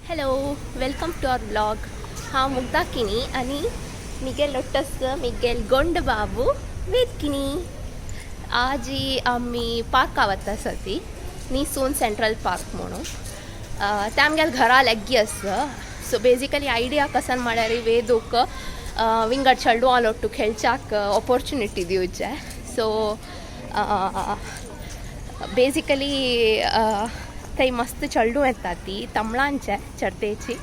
Hello, welcome to our blog. हांव मुग्धाकिनी आनी मिगेल लोट्टस मिगेल गोंड बाबू वेदकिनी. आज आमी पार्का वता सती नीसून सेंट्रल पार्क म्हणून ते आमगेल घरा लग्गी आसा. सो बेजिकली आयडिया कसन म्हळ्यार वेदूक विंगड चेडवां लोट्टू खेळच्याक ऑपॉर्च्युनिटी दिवचे. सो बेजिकली थंय मस्त चेडूं येता ती तमिळांचे चर्तेची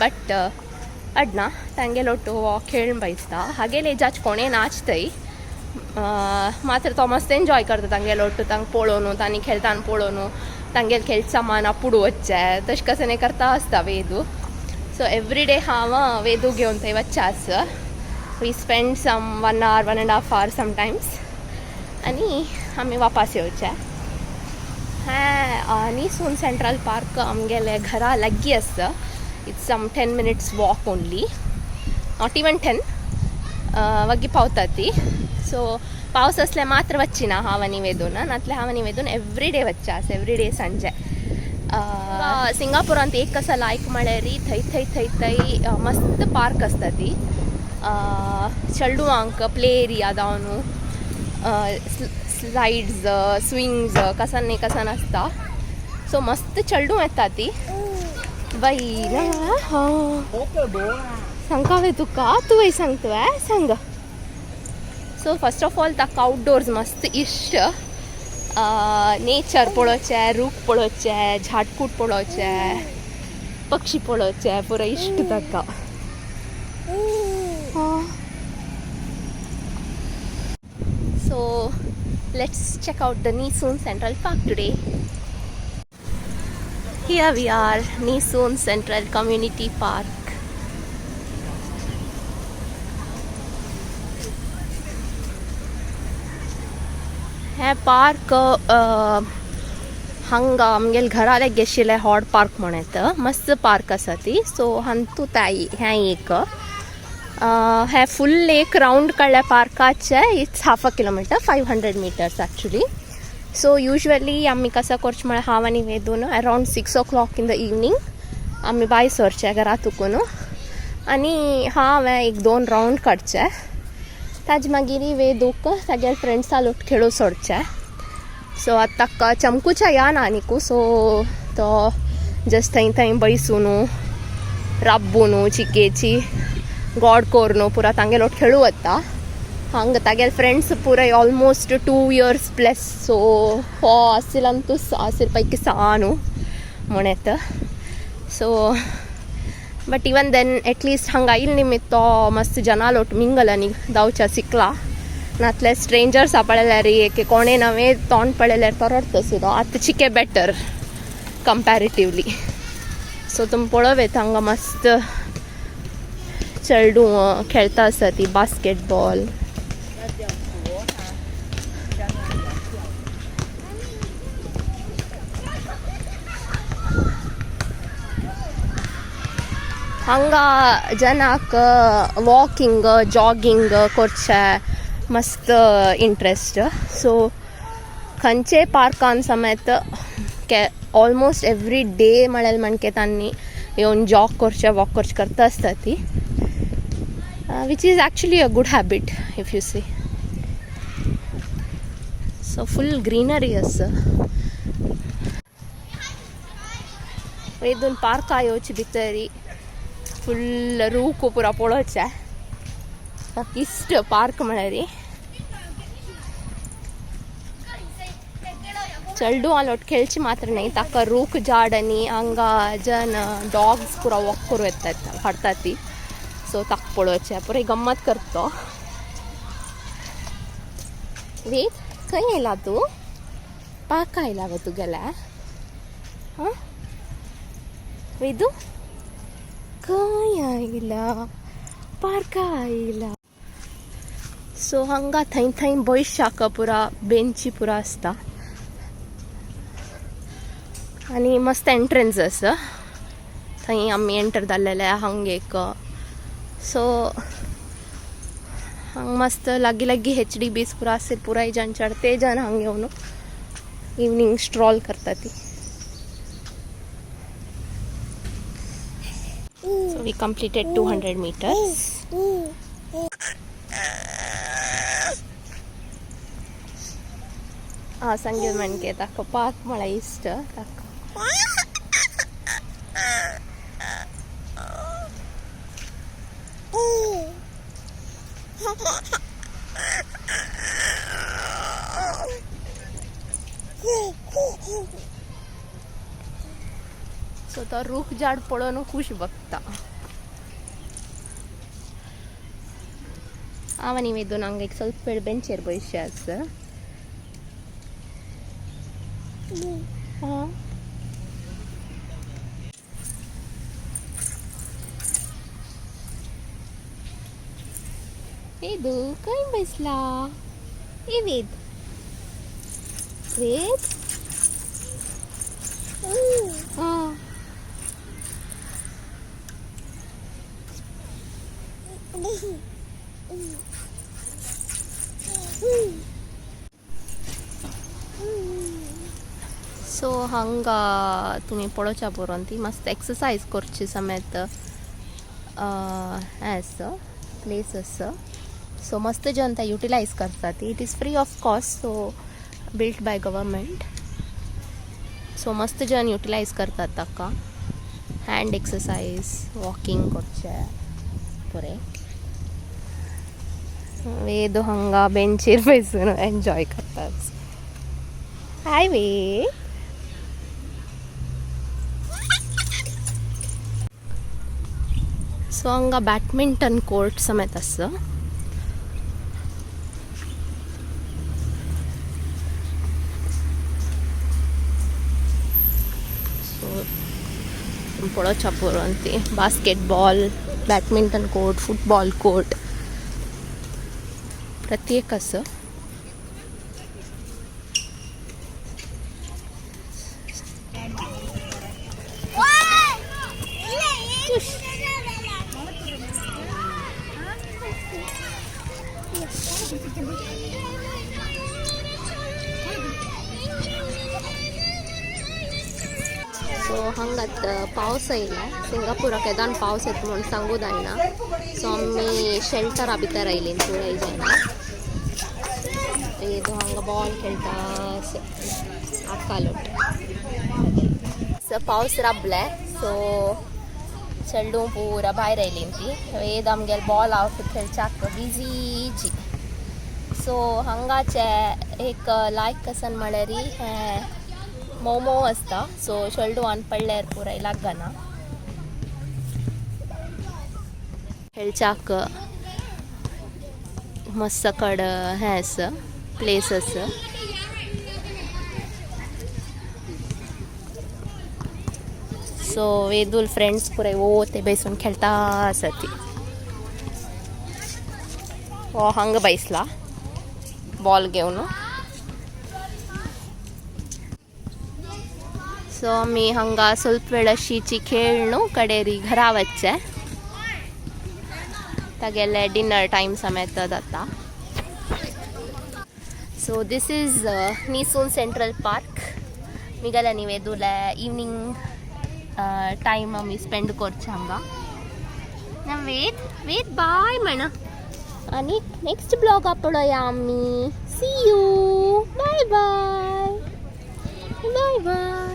बट अडना तांगे लोटू हो खेळ बयसता हागेल एजाच कोणे नाच थंय मात्र तो मस्त एन्जॉय करता तांगे लोटू तांक पळोवन तांणी खेळताना पळोवन तांगेल खेळ सामान पुढे वच्चे तशें कसन हें करता आसता वेदू. सो एवरी डे हांव वेदू घेवन थंय वच्चे आसा. We spend some 1 hour 1.5 hours sometimes आनी आमी वापस येवचे. नीसून सेंट्रल पार्क आमगेले घरा लग्गी आसा. It's some 10 minutes walk only, not even 10 वग्गी पावता ती. सो पावस असले मात्र वच्ची ना हांव आनी वेदून, नातले हांव आनी वेदून एवरी डे वच्चे आसा, एवरी डे सांजे. सिंगापुरांत एक कसं लायक म्हळ्यार थंय थंय थंय थंय मस्त पार्क आसता ती चेडवांक प्ले एरिया जावन स्लाइड्स स्विंग्स कसन न्ही कसन आसता. सो मस्त चेडूं येता ती बाई सांगता वे तुका तुवें सांग तुवें सांग. सो फर्स्ट ऑफ ऑल ताका आउटडोर्स मस्त इश्ट. नेचर पळोवचे, रूख पळोवचे, झाडकूट पळोवचे, पक्षी पळोवचे पुरो इश्ट ताका. So let's check out the Yishun Central Park today. Here we are, Yishun Central Community Park. Hey park हांगा आमगेल घराले गेशिल्ले हॉट पार्क म्हण येता. मस्त पार्क आसा ती. सो हांतू ताई हें एक हे फुल एक राउंड काडल्या पार्काचे. It's 1/2 kilometer 500 meters actually. So usually आमी कसं करचें म्हळ्यार हांव आनी वेदून around 6 o'clock in the evening आमी भायर सरचे घरातून आनी हांवें 1-2 राउंड काडचे. ताजे मागीर वेदूक तागे फ्रेंड्सा लोट खेळू सोडचे. सो आतां ताका चमकुच्या या ना न्ही, सो तो जस्ट थंय थंय बयसून राब्बून चिकेची गॉड कोरनो पुरा तांगे लोट खेळू वता. हांगा तागेले फ्रेंड्स पुराय ऑलमोस्ट 2 years प्लस. सो हो आसिलांतू आसिल पैकी 6 न्हू म्हण येता. So but even then at least हांगा आयिल्ले निमित्त तो मस्त जना लोट मिंगल आनी जावच्या सिकला. नातले स्ट्रेंजर्स पळयल्यार एक कोणे नवे तोंड पळयल्यार परवडता सुद्दां. आतां चिके बेटर कंपॅरेटिवली. सो तुमी पळोव येता हांगा मस्त चेडूं खेळता आसा ती बास्केटबॉल. हांगा जनाक वॉकिंग जॉगिंग करचे मस्त इंट्रस्ट. सो खंयचे पार्कान समेत ऑलमोस्ट एवरी डे म्हळ्यार म्हणके तांणी येवन जॉग करचे वॉक करचे करता आसता ती. which is actually a good habit if you see. So full greenery आसा. वेदून पार्क येवचे भितरी फुल रूख पुरा पळोवचे. इश्ट पार्क म्हळ्यार चेडूं लोट खेळची मात्र न्ही, ताका रूख झाड आनी हांगा जन डॉग्स पुरा वॉक करूं येतात हाडटा ती. सो ताक पळोवचे पुराय गम्मत करता. वेद खंय येयला तूं? पार्क आयला गो तूं गेल्या हां वेदू? खंय आयला? पार्क आयला. सो हांगा थंय थंय बसशाक पुरा बेंची पुरा आसता आनी मस्त एंट्रन्स आसा. थंय आमी एंटर जाल्लेले हांगा एक. सो हांगा मस्त लागीं लागीं HDBs पुरा आसता. पुराय जन चढते जन हांगा येवन इवनिंग स्ट्रॉल करता ती. We completed 200 meters. संगीत म्हणके ताका पार्क मला इष्ट ताका सो तो रूख झाड पळोवन खुश बघता ಅವನಿ ವೇದು ನಂಗೆ ಈಗ ಸ್ವಲ್ಪ ಬೇಡ ಬೆಂಚೇರ್ ಬೈಶ್ಯಾಸ್ वेदू काही बसला ए वेद वेद सो हांगा तुम्ही पळोवच्या बरोवन ती मस्त एक्सरसाइज करची समेत हें आसा प्लेस आसा सो मस्त जन ते युटिलायज करतात it is free of cost so built by government so मस्त जन युटिलायज करतात ताका हँड एक्सरसाइज वॉकिंग करचे बरें वेद हांगा बेंचेर बसून एन्जॉय करतात हाय वे सो हांगा बॅडमिंटन कोर्ट समेत आसा सो पळोवच्या पळोवन ती basketball badminton court football court प्रत्येक आसा सो हांगात पावस येयला सिंगापुराक येदान पावस येता म्हणून सांगू जायना सो आमी शेल्टरा भितर आयलीं तुळय जायना वेदो हांगा बॉल खेळटा आकालोट सो पावस राबले सो चेडू पुरा भायर आयलीं ती वेद आमगेर बॉल आवट खेळच्याक बिजी सो हांगाचे एक लायक कसन म्हळ्यार हें मोमो आसता सो शेल्डूवान पडल्यार पुराय लागना खेळच्याक मस्त कड हें आसा प्लेस आसा सो वेदूल फ्रेंड्स पुराय ते बसून खेळता आसा ती हो हांगा बसला बॉल घेवन सो आमी हांगा ಸ್ವಲ್ಪ वेळ अशीची खेळणू कडेरी घरा वच्चे तागेले डिनर टाइम समेत जाता सो दिस इज नीसून सेंट्रल पार्क मिगला नी वेदूले इवनिंग टाइम आमी स्पेंड करचे हांगा वेद बाय म्हणा आणि नेक्स्ट ब्लॉग पळोवया आमी see you bye bye bye bye